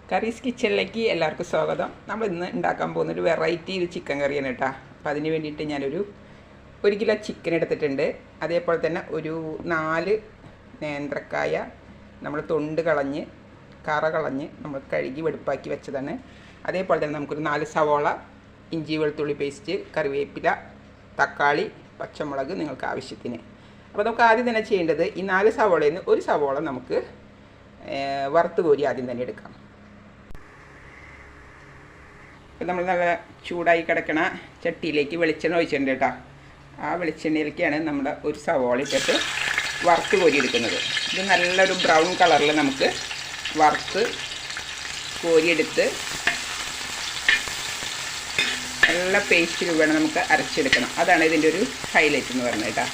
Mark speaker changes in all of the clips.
Speaker 1: കറീസ് കിച്ചണിലേക്ക് എല്ലാവർക്കും സ്വാഗതം. നമ്മൾ ഇന്ന് ഉണ്ടാക്കാൻ പോകുന്നൊരു വെറൈറ്റി ഒരു ചിക്കൻ കറിയാണ് കേട്ടോ. അപ്പോൾ അതിന് വേണ്ടിയിട്ട് ഞാനൊരു 1 കിലോ ചിക്കൻ എടുത്തിട്ടുണ്ട്. അതേപോലെ തന്നെ ഒരു 4 നേന്ത്രക്കായ നമ്മൾ തൊണ്ട് കളഞ്ഞ് കറ കളഞ്ഞ് നമ്മൾ കഴുകി വെടുപ്പാക്കി വെച്ചതാണ്. അതേപോലെ തന്നെ നമുക്കൊരു 4 സവോള, ഇഞ്ചി വെളുത്തുള്ളി പേസ്റ്റ്, കറിവേപ്പില, തക്കാളി, പച്ചമുളക് നിങ്ങൾക്ക് ആവശ്യത്തിന്. അപ്പോൾ നമുക്ക് ആദ്യം തന്നെ ചെയ്യേണ്ടത് ഈ 4 സവോളയിൽ നിന്ന് ഒരു സവോള നമുക്ക് വറുത്ത് കോരി ആദ്യം തന്നെ എടുക്കാം. ഇപ്പം നമ്മൾ നല്ല ചൂടായി കിടക്കണ ചട്ടിയിലേക്ക് വെളിച്ചെണ്ണ ഒഴിച്ചിട്ടുണ്ട് കേട്ടോ. ആ വെളിച്ചെണ്ണയിലേക്കാണ് നമ്മുടെ ഒരു സവോള ഇട്ടിട്ട് വറുത്ത് കോരി എടുക്കുന്നത്. ഇത് നല്ലൊരു ബ്രൗൺ കളറിൽ നമുക്ക് വറുത്ത് കോരിയെടുത്ത് നല്ല പേസ്റ്റ് വേണം നമുക്ക് അരച്ചെടുക്കണം. അതാണ് ഇതിൻ്റെ ഒരു ഹൈലൈറ്റ് എന്ന് പറയുന്നത് കേട്ടോ.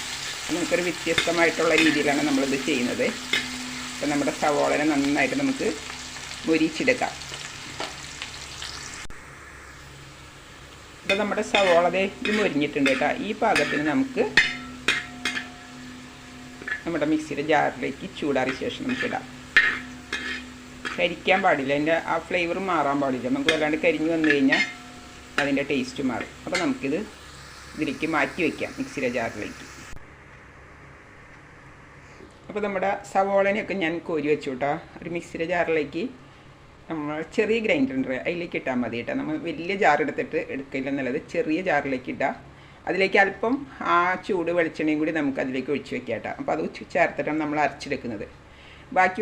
Speaker 1: നമുക്കൊരു വ്യത്യസ്തമായിട്ടുള്ള രീതിയിലാണ് നമ്മളിത് ചെയ്യുന്നത്. അപ്പം നമ്മുടെ സവോളനെ നന്നായിട്ട് നമുക്ക് മൊരിച്ചെടുക്കാം. ഇപ്പോൾ നമ്മുടെ സവോളതെ ഇത് മൊരിഞ്ഞിട്ടുണ്ട് കേട്ടോ. ഈ പാകത്തിന് നമുക്ക് നമ്മുടെ മിക്സിയുടെ ജാറിലേക്ക് ചൂടാറിയ ശേഷം നമുക്ക് ഇടാം. കരിക്കാൻ പാടില്ല, അതിൻ്റെ ആ ഫ്ലേവർ മാറാൻ പാടില്ല. നമുക്ക് വല്ലാണ്ട് കരിഞ്ഞ് വന്നു കഴിഞ്ഞാൽ അതിൻ്റെ ടേസ്റ്റ് മാറും. അപ്പോൾ നമുക്കിത് ഇതിലേക്ക് മാറ്റി വയ്ക്കാം മിക്സിയുടെ ജാറിലേക്ക്. അപ്പോൾ നമ്മുടെ സവോളനെയൊക്കെ ഞാൻ കോരി വെച്ചു കേട്ടോ. ഒരു മിക്സിയുടെ ജാറിലേക്ക് നമ്മൾ ചെറിയ ഗ്രൈൻഡർ ഉണ്ട്, അതിലേക്ക് ഇട്ടാൽ മതി കേട്ടോ. നമ്മൾ വലിയ ജാർ എടുത്തിട്ട് എടുക്കില്ലെന്നുള്ളത് ചെറിയ ജാറിലേക്ക് ഇട്ടാൽ അതിലേക്ക് അല്പം ആ ചൂട് വെളിച്ചെണ്ണയും കൂടി നമുക്ക് അതിലേക്ക് ഒഴിച്ച് വെക്കാം കേട്ടോ. അപ്പോൾ അത് ചേർത്തിട്ടാണ് നമ്മൾ അരച്ചെടുക്കുന്നത്. ബാക്കി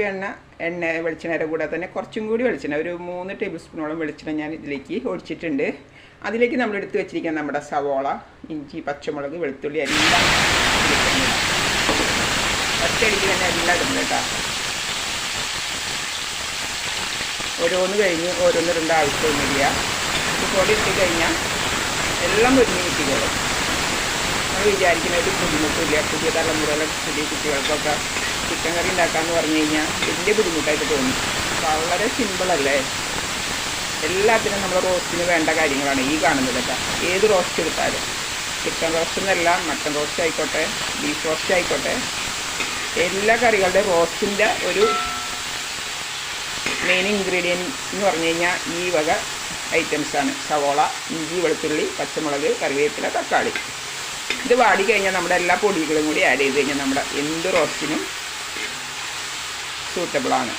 Speaker 1: വെളിച്ചെണ്ണയുടെ കൂടെ തന്നെ കുറച്ചും കൂടി വെളിച്ചെണ്ണ, ഒരു 3 ടേബിൾ സ്പൂണോളം വെളിച്ചെണ്ണ ഞാൻ ഇതിലേക്ക് ഒഴിച്ചിട്ടുണ്ട്. അതിലേക്ക് നമ്മൾ എടുത്ത് വെച്ചിരിക്കുന്ന നമ്മുടെ സവോള, ഇഞ്ചി, പച്ചമുളക്, വെളുത്തുള്ളി എല്ലാം ഒറ്റയടിക്ക് തന്നെ എല്ലാം ഇടുന്നത് കേട്ടോ. ഓരോന്ന് കഴിഞ്ഞ് ഓരോന്ന് ഇടേണ്ട ആവശ്യമൊന്നുമില്ല. ഇതുപോലെ ഇട്ട് കഴിഞ്ഞാൽ എല്ലാം ഒരുങ്ങി കിട്ടിക്കോളും. നമ്മൾ വിചാരിക്കുന്ന ഒരു ബുദ്ധിമുട്ടില്ല. പുതിയ തലമുറയിലെ പുതിയ കുട്ടികൾക്കൊക്കെ ചിക്കൻ കറി ഉണ്ടാക്കാമെന്ന് പറഞ്ഞു കഴിഞ്ഞാൽ വലിയ ബുദ്ധിമുട്ടായിട്ട് തോന്നും. വളരെ സിമ്പിളല്ലേ. എല്ലാത്തിനും നമ്മൾ റോസ്റ്റിന് വേണ്ട കാര്യങ്ങളാണ് ഈ കാണുന്നതൊക്കെ. ഏത് റോസ്റ്റ് എടുത്താലും, ചിക്കൻ റോസ്റ്റ് എന്നല്ല, മട്ടൺ റോസ്റ്റ് ആയിക്കോട്ടെ, ബീഫ് റോസ്റ്റ് ആയിക്കോട്ടെ, എല്ലാ കറികളുടെ റോസ്റ്റിൻ്റെ ഒരു മെയിൻ ഇൻഗ്രീഡിയൻറ്റ് എന്ന് പറഞ്ഞു കഴിഞ്ഞാൽ ഈ വക ഐറ്റംസാണ്. സവോള, ഇഞ്ചി, വെളുത്തുള്ളി, പച്ചമുളക്, കറിവേപ്പില, തക്കാളി. ഇത് വാടി കഴിഞ്ഞാൽ നമ്മുടെ എല്ലാ പൊടികളും കൂടി ആഡ് ചെയ്ത് കഴിഞ്ഞാൽ നമ്മുടെ എന്ത് റോസ്റ്റിനും സൂട്ടബിളാണ്.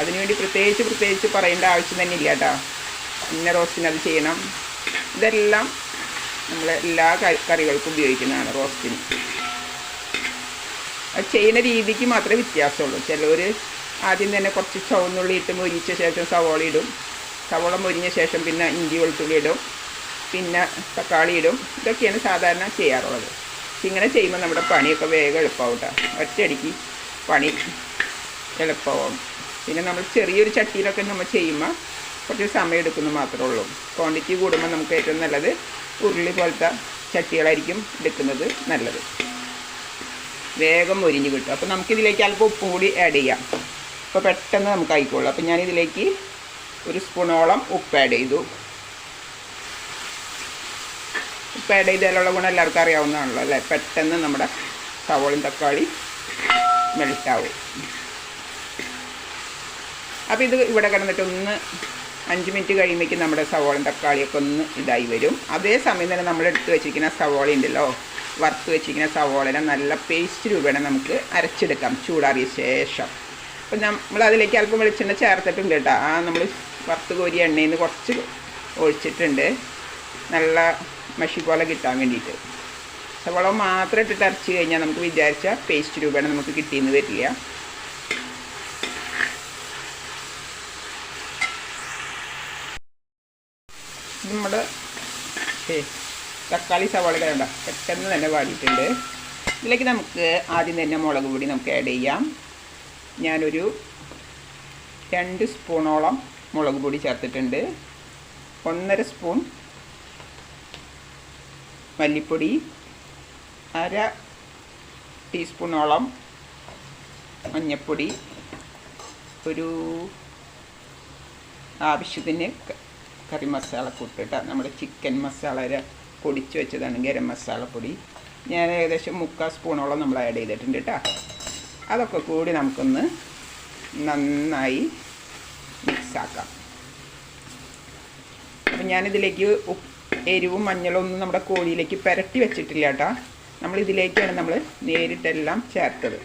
Speaker 1: അതിനുവേണ്ടി പ്രത്യേകിച്ച് പറയേണ്ട ആവശ്യം തന്നെ ഇല്ല കേട്ടോ. ഇന്ന റോസ്റ്റിന് അത് ചെയ്യണം. ഇതെല്ലാം നമ്മൾ എല്ലാ കറികൾക്കും ഉപയോഗിക്കുന്നതാണ് റോസ്റ്റിന്. അത് ചെയ്യുന്ന രീതിക്ക് മാത്രമേ വ്യത്യാസമുള്ളൂ. ചിലവർ ആദ്യം തന്നെ കുറച്ച് ചുവന്നുള്ളി ഇട്ട് മൊരിച്ച ശേഷം സവോള ഇടും. സവോള മൊരിഞ്ഞ ശേഷം പിന്നെ ഇഞ്ചി വെളുത്തുള്ളി ഇടും, പിന്നെ തക്കാളി ഇടും. ഇതൊക്കെയാണ് സാധാരണ ചെയ്യാറുള്ളത്. ഇങ്ങനെ ചെയ്യുമ്പോൾ നമ്മുടെ പണിയൊക്കെ വേഗം എളുപ്പമാവും കേട്ടോ. ഒറ്റയടിക്ക് പണി എളുപ്പമാവും. പിന്നെ നമ്മൾ ചെറിയൊരു ചട്ടിയിലൊക്കെ നമ്മൾ ചെയ്യുമ്പോൾ കുറച്ച് സമയം എടുക്കുന്നു മാത്രമേ ഉള്ളൂ. ക്വാണ്ടിറ്റി കൂടുമ്പോൾ നമുക്ക് ഏറ്റവും നല്ലത് ഉരുളി പോലത്തെ ചട്ടികളായിരിക്കും എടുക്കുന്നത് നല്ലത്. വേഗം മൊരിഞ്ഞ് കിട്ടും. അപ്പോൾ നമുക്കിതിലേക്ക് അല്പം ഉപ്പും കൂടി ആഡ് ചെയ്യാം. അപ്പോൾ പെട്ടെന്ന് നമുക്ക് ആയിക്കോളൂ. അപ്പോൾ ഞാനിതിലേക്ക് 1 സ്പൂണോളം ഉപ്പ് ആഡ് ചെയ്തു. ഉപ്പ് ആഡ് ചെയ്താലുള്ള ഗുണം എല്ലാവർക്കും അറിയാവുന്നതാണല്ലോ അല്ലേ. പെട്ടെന്ന് നമ്മുടെ സവോളയും തക്കാളി മെൽറ്റാവും. അപ്പോൾ ഇത് ഇവിടെ കിടന്നിട്ട് 5 മിനിറ്റ് കഴിയുമ്പോഴേക്കും നമ്മുടെ സവോളയും തക്കാളിയൊക്കെ ഒന്ന് ഇതായി വരും. അതേ സമയം തന്നെ നമ്മൾ എടുത്ത് വെച്ചിരിക്കുന്ന സവോള ഉണ്ടല്ലോ, വറുത്ത് വെച്ചിരിക്കുന്ന സവോളനെ നല്ല പേസ്റ്റ് രൂപേണ നമുക്ക് അരച്ചെടുക്കാം ചൂടാറിയ ശേഷം. അപ്പം നമ്മൾ അതിലേക്ക് അല്പം വെളിച്ചെണ്ണ ചേർത്തിട്ടുണ്ട് കേട്ടോ. ആ നമ്മൾ വറുത്ത് കോരിയ എണ്ണയിൽ നിന്ന് കുറച്ച് ഒഴിച്ചിട്ടുണ്ട്, നല്ല മഷി പോലെ കിട്ടാൻ വേണ്ടിയിട്ട്. സവോള മാത്രം ഇട്ടിട്ട് അരച്ച് കഴിഞ്ഞാൽ നമുക്ക് വിചാരിച്ച പേസ്റ്റ് രൂപേണ നമുക്ക് കിട്ടിയെന്ന് വരില്ല. നമ്മുടെ തക്കാളി സവാള വേണ്ട പെട്ടെന്ന് തന്നെ വാടിയിട്ടുണ്ട്. ഇതിലേക്ക് നമുക്ക് ആദ്യം തന്നെ മുളക് പൊടി നമുക്ക് ആഡ് ചെയ്യാം. ഞാനൊരു 2 സ്പൂണോളം മുളക് പൊടി ചേർത്തിട്ടുണ്ട്. 1.5 സ്പൂൺ മല്ലിപ്പൊടി, 1/2 ടീസ്പൂണോളം മഞ്ഞൾപ്പൊടി, ഒരു ആവശ്യത്തിന് കറി മസാല കൂട്ടിട്ട് നമ്മുടെ ചിക്കൻ മസാല പൊടിച്ച് വെച്ചതാണ്, ഗരം മസാലപ്പൊടി. ഞാൻ ഏകദേശം 3/4 സ്പൂണോളം നമ്മൾ ആഡ് ചെയ്തിട്ടുണ്ട് കേട്ടോ. അതൊക്കെ കൂടി നമുക്കൊന്ന് നന്നായി മിക്സാക്കാം. അപ്പം ഞാനിതിലേക്ക് എരിവും മഞ്ഞളും ഒന്നും നമ്മുടെ കോഴിയിലേക്ക് പുരട്ടി വെച്ചിട്ടില്ല കേട്ടോ. നമ്മളിതിലേക്കാണ് നമ്മൾ നേരിട്ടെല്ലാം ചേർത്തത്.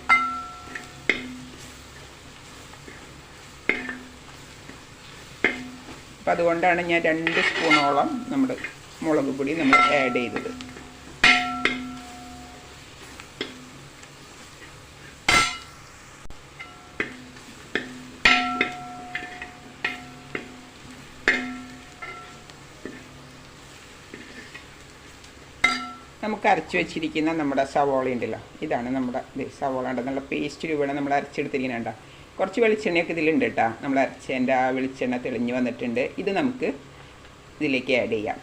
Speaker 1: അപ്പം അതുകൊണ്ടാണ് ഞാൻ 2 സ്പൂണോളം നമ്മുടെ മുളക് പൊടി നമ്മൾ ആഡ് ചെയ്തത്. നമുക്ക് അരച്ച് വെച്ചിരിക്കുന്ന നമ്മുടെ സവോള ഉണ്ടല്ലോ, ഇതാണ് നമ്മുടെ സവോള ഉണ്ട് നല്ല പേസ്റ്റ് രൂപയാണ് നമ്മൾ അരച്ചെടുത്തിരിക്കുന്നുണ്ട. കുറച്ച് വെളിച്ചെണ്ണയൊക്കെ ഇതിലുണ്ട് കേട്ടോ. നമ്മൾ അരച്ചതിൻ്റെ ആ വെളിച്ചെണ്ണ തെളിഞ്ഞ് വന്നിട്ടുണ്ട്. ഇത് നമുക്ക് ഇതിലേക്ക് ആഡ് ചെയ്യാം.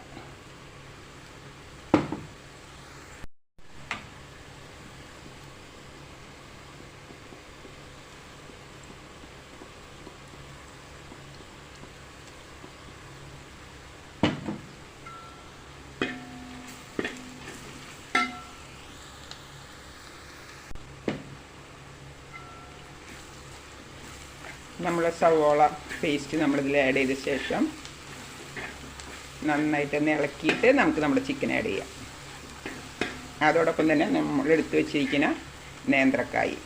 Speaker 1: നമ്മൾ സവോള പേസ്റ്റ് നമ്മളിതിൽ ആഡ് ചെയ്ത ശേഷം നന്നായിട്ടൊന്ന് ഇളക്കിയിട്ട് നമുക്ക് നമ്മുടെ ചിക്കൻ ആഡ് ചെയ്യാം. അതോടൊപ്പം തന്നെ നമ്മൾ എടുത്ത് വെച്ചിരിക്കുന്ന നേന്ത്രക്കായ്,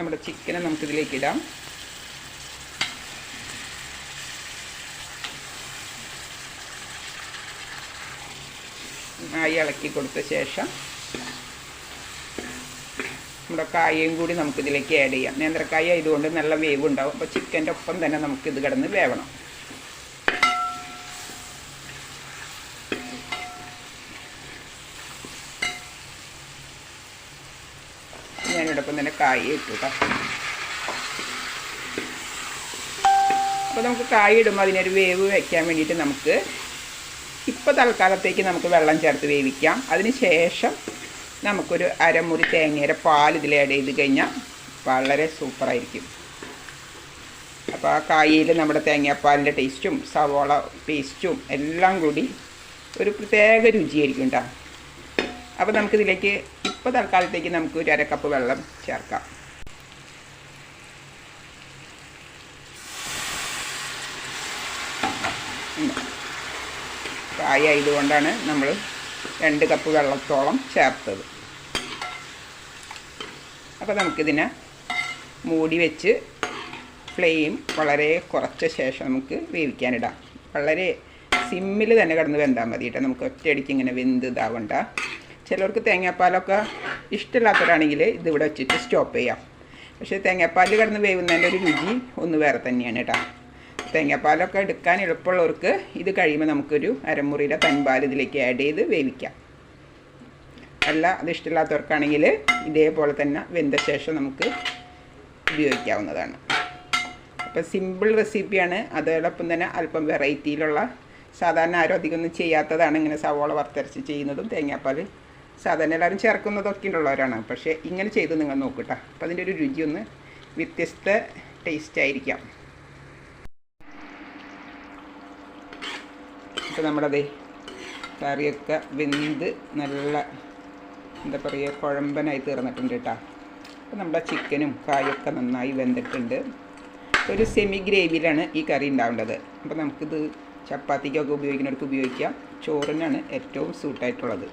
Speaker 1: നമ്മുടെ ചിക്കനെ നമുക്കിതിലേക്ക് ഇടാം. ആയി ഇളക്കി കൊടുത്ത ശേഷം നമ്മുടെ കായയും കൂടി നമുക്കിതിലേക്ക് ആഡ് ചെയ്യാം. നേന്ത്രക്കായ ആയതുകൊണ്ട് നല്ല വേവ് ഉണ്ടാവും. അപ്പോൾ ചിക്കൻ്റെ ഒപ്പം തന്നെ നമുക്കിത് കിടന്ന് വേവണം. ഞാനിടൊപ്പം തന്നെ കായ ഇട്ടു കേട്ടോ. അപ്പോൾ നമുക്ക് കായ ഇടുമ്പോൾ അതിനൊരു വേവ് വയ്ക്കാൻ വേണ്ടിയിട്ട് നമുക്ക് ഇപ്പോൾ തൽക്കാലത്തേക്ക് നമുക്ക് വെള്ളം ചേർത്ത് വേവിക്കാം. അതിന് ശേഷം നമുക്കൊരു അരമുറി തേങ്ങയുടെ പാൽ ഇതിൽ ആഡ് ചെയ്ത് കഴിഞ്ഞാൽ വളരെ സൂപ്പറായിരിക്കും. അപ്പോൾ ആ കായയിൽ നമ്മുടെ തേങ്ങാപ്പാലിൻ്റെ ടേസ്റ്റും സവോള പേസ്റ്റും എല്ലാം കൂടി ഒരു പ്രത്യേക രുചിയായിരിക്കും കേട്ടോ. അപ്പോൾ നമുക്കിതിലേക്ക് ഇപ്പോൾ തൽക്കാലത്തേക്ക് നമുക്ക് ഒരു 1/2 കപ്പ് വെള്ളം ചേർക്കാം. കായ ആയതുകൊണ്ടാണ് നമ്മൾ 2 കപ്പ് വെള്ളത്തോളം ചേർത്തത്. അപ്പോൾ നമുക്കിതിനെ മൂടി വെച്ച് ഫ്ലെയിം വളരെ കുറച്ച ശേഷം നമുക്ക് വേവിക്കാനിടാം. വളരെ സിമ്മിൽ തന്നെ കിടന്ന് വെന്താൽ മതി കേട്ടോ. നമുക്ക് ഒറ്റയടിക്ക് ഇങ്ങനെ വെന്ത് ഇതാവണ്ട. ചിലർക്ക് തേങ്ങാപ്പാലൊക്കെ ഇഷ്ടമില്ലാത്തവരാണെങ്കിൽ ഇതിവിടെ വെച്ചിട്ട് സ്റ്റോപ്പ് ചെയ്യാം. പക്ഷേ തേങ്ങാപ്പാലിൽ കിടന്ന് വേവുന്നതിൻ്റെ ഒരു രുചി ഒന്ന് വേറെ തന്നെയാണ് കേട്ടോ. തേങ്ങാപ്പാലൊക്കെ എടുക്കാൻ എളുപ്പമുള്ളവർക്ക് ഇത് കഴിയുമ്പോൾ നമുക്കൊരു അരമുറിയുടെ തൻപാൽ ഇതിലേക്ക് ആഡ് ചെയ്ത് വേവിക്കാം. അല്ല അത് ഇഷ്ടമില്ലാത്തവർക്കാണെങ്കിൽ ഇതേപോലെ തന്നെ വെന്ത ശേഷം നമുക്ക് ഉപയോഗിക്കാവുന്നതാണ്. അപ്പോൾ സിമ്പിൾ റെസിപ്പിയാണ്. അതോടൊപ്പം തന്നെ അല്പം വെറൈറ്റിയിലുള്ള, സാധാരണ ആരും അധികമൊന്നും ചെയ്യാത്തതാണ് ഇങ്ങനെ സവോള വറുത്തരച്ച് ചെയ്യുന്നതും. തേങ്ങാപ്പാൽ സാധാരണ എല്ലാവരും ചേർക്കുന്നതൊക്കെ ഉള്ളവരാണ്. പക്ഷേ ഇങ്ങനെ ചെയ്ത് നിങ്ങൾ നോക്കട്ടോ. അപ്പോൾ അതിൻ്റെ ഒരു രുചി ഒന്ന് വ്യത്യസ്ത ടേസ്റ്റ് ആയിരിക്കാം. അപ്പോൾ നമ്മുടെ കറിയൊക്കെ വെന്ത് നല്ല എന്താ പറയുക കുഴമ്പനായി തീർന്നിട്ടുണ്ട് കേട്ടോ. അപ്പോൾ നമ്മുടെ ചിക്കനും കായൊക്കെ നന്നായി വെന്തിട്ടുണ്ട്. ഒരു സെമി ഗ്രേവിയിലാണ് ഈ കറി ഉണ്ടാവേണ്ടത്. അപ്പോൾ നമുക്കിത് ചപ്പാത്തിക്കൊക്കെ ഉപയോഗിക്കുന്നവർക്ക് ഉപയോഗിക്കാം. ചോറിനാണ് ഏറ്റവും സൂട്ടായിട്ടുള്ളത്.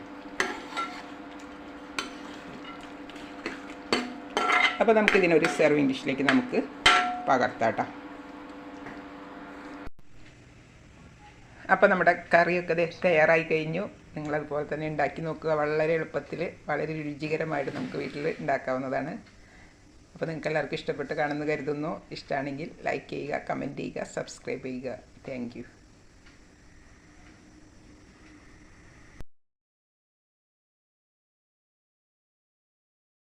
Speaker 1: അപ്പോൾ നമുക്കിതിനൊരു സെർവിങ് ഡിഷിലേക്ക് നമുക്ക് പകർത്താട്ടോ. അപ്പോൾ നമ്മുടെ കറിയൊക്കെ തയ്യാറായി കഴിഞ്ഞു. നിങ്ങളതുപോലെ തന്നെ ഉണ്ടാക്കി നോക്കുക. വളരെ എളുപ്പത്തിൽ വളരെ രുചികരമായിട്ട് നമുക്ക് വീട്ടിൽ ഉണ്ടാക്കാവുന്നതാണ്. അപ്പോൾ നിങ്ങൾക്ക് എല്ലാവർക്കും ഇഷ്ടപ്പെട്ട് കാണുമെന്ന് കരുതുന്നു. ഇഷ്ടമാണെങ്കിൽ ലൈക്ക് ചെയ്യുക, കമൻറ്റ് ചെയ്യുക, സബ്സ്ക്രൈബ് ചെയ്യുക. Thank you.